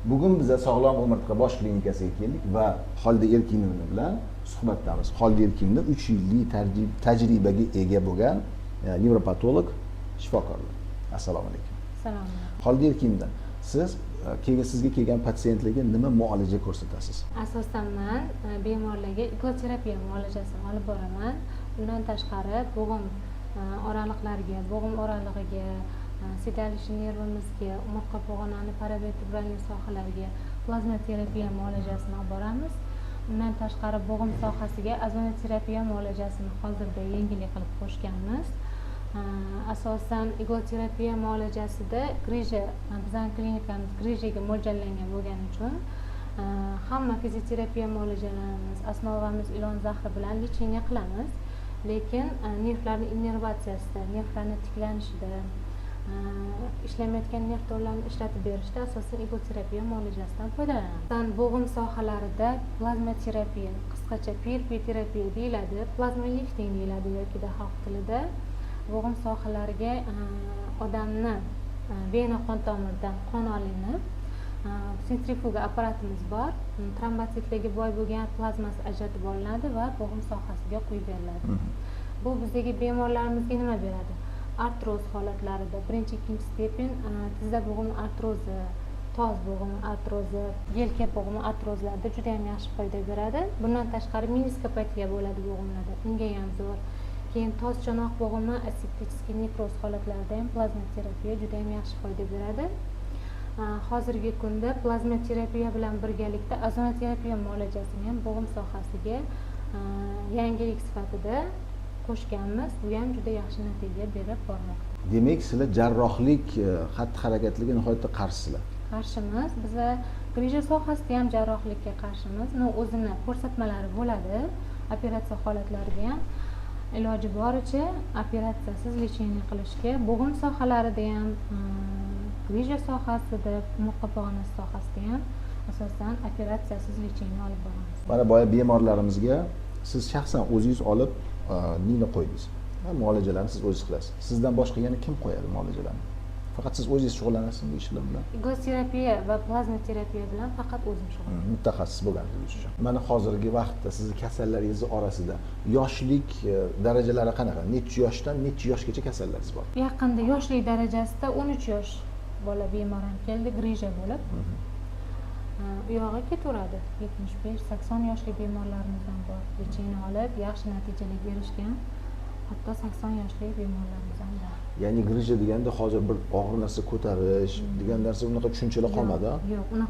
Bugun biz Sog'lom umurtqa bosh klinikasiga keldik va Xolida Erkinova bilan suhbatdamiz. Xolida Erkinova 3 yillik tajribaga ega bo'lgan nevropatolog shifokorlar. Assalomu alaykum. Assalomu alaykum. Xolida Erkinova, siz sizga kelgan patsientlarga nima muolaja ko'rsatasiz? Asosan men bemorlarga igloterapiya muolajasini olib boraman. Undan tashqari bo'g'im oraliqlariga, bo'g'im oralig'iga, sedalishi nervimizga, umurtqa pog'onani paravertebralniy sohalariga plazma terapiya muolajasini olib boramiz. Undan tashqari bo'g'im sohasiga ozonoterapiya muolajasini hozirda yengillik qilib qo'shganmiz. Asosan igloterapiya muolajasida grija, bizning klinikamiz grijaga mo'ljallangan bo'lgani uchun hamma fizioterapiya muolajalarimiz asnovamiz ilon zahri bilan lecheniya qilamiz. Lekin nervlarning innervatsiyasida, nervlarning tiklanishida, ishlamayotgan nerv to'rlarini ishlatib berishda asosan igloterapiya muolajasidan foydalanamiz. Bo'g'im sohalarida plazma terapiya, qisqacha PRP terapiya deyiladi, plazma lifting deyiladi yoki xalq tilida. Bo'g'im sohalariga odamni vena qon tomiridan qon olinib, sentrifuga apparatimiz bor, trombositlarga boy bo'lgan plazmasi ajratib olinadi va bo'g'im sohasiga quyib beriladi. Bu bizdagi bemorlarimizga nima beradi? Artroz holatlarida birinchi, ikkinchi stepen tizza bo'g'imi artrozi, toz bo'g'imi artrozi, yelka bo'g'imi artrozlarida juda ham yaxshi foyda beradi. Bundan tashqari meniskopatiya bo'ladi bo'g'imlarda, unga ham zo'r. Keyin toz chanoq bo'g'imi aseptический nekroz holatlarida ham plazma terapiya juda ham yaxshi foyda beradi. Hozirgi kunda plazma terapiya bilan birgalikda ozonoterapiya muolajasini ham bo'g'im sohasiga yangilik sifatida qo'shganmiz. Bu ham juda yaxshi natija berib bormoqda. Demak, sizlar jarrohlik xatti-harakatliga nihoyatda qarshisizlar. Qarshimiz. Biz grija sohasida ham jarrohlikka qarshimiz. O'zini ko'rsatmalari bo'ladi. Operatsiya holatlariga ham iloji boricha operatsiyasiz lecheniya qilishga, bo'g'im sohalarida ham, grija sohasida, umurtqa pog'onasi sohasida ham asosan operatsiyasiz lecheniya olib boramiz. Mana boya bemorlarimizga siz shaxsan o'zingiz olib nini qo'ydingiz. Muolajalarni siz o'zingiz qilasiz. Sizdan boshqa yana kim qo'yadi muolajalarni? Faqat siz o'zingiz shug'ullanasizmi bu ishlar bilan? Igloterapiya va plazma terapiya bilan faqat o'zim shug'ullanaman. Mutaxassis bo'lganingiz uchun. Mana hozirgi vaqtda sizni kasallaringiz orasida yoshlik darajalari qanaqa? Necha yoshdan necha yoshgacha kasallaringiz bor? Yaqinda yoshlik darajasida 13 yosh bola bemor ham keldi, grija bo'lib. U yog'iga ketaveradi. 75-80 yoshli bemorlarimiz ham bor. Lecheniya olib, yaxshi natijalarga erishgan. Hatto 80 yoshli bemorlarimiz ham bor. Ya'ni grija deganda hozir bir og'ir narsa ko'tarish degan narsa unaqa tushunchalar qolmadi. Yo'q, unaqa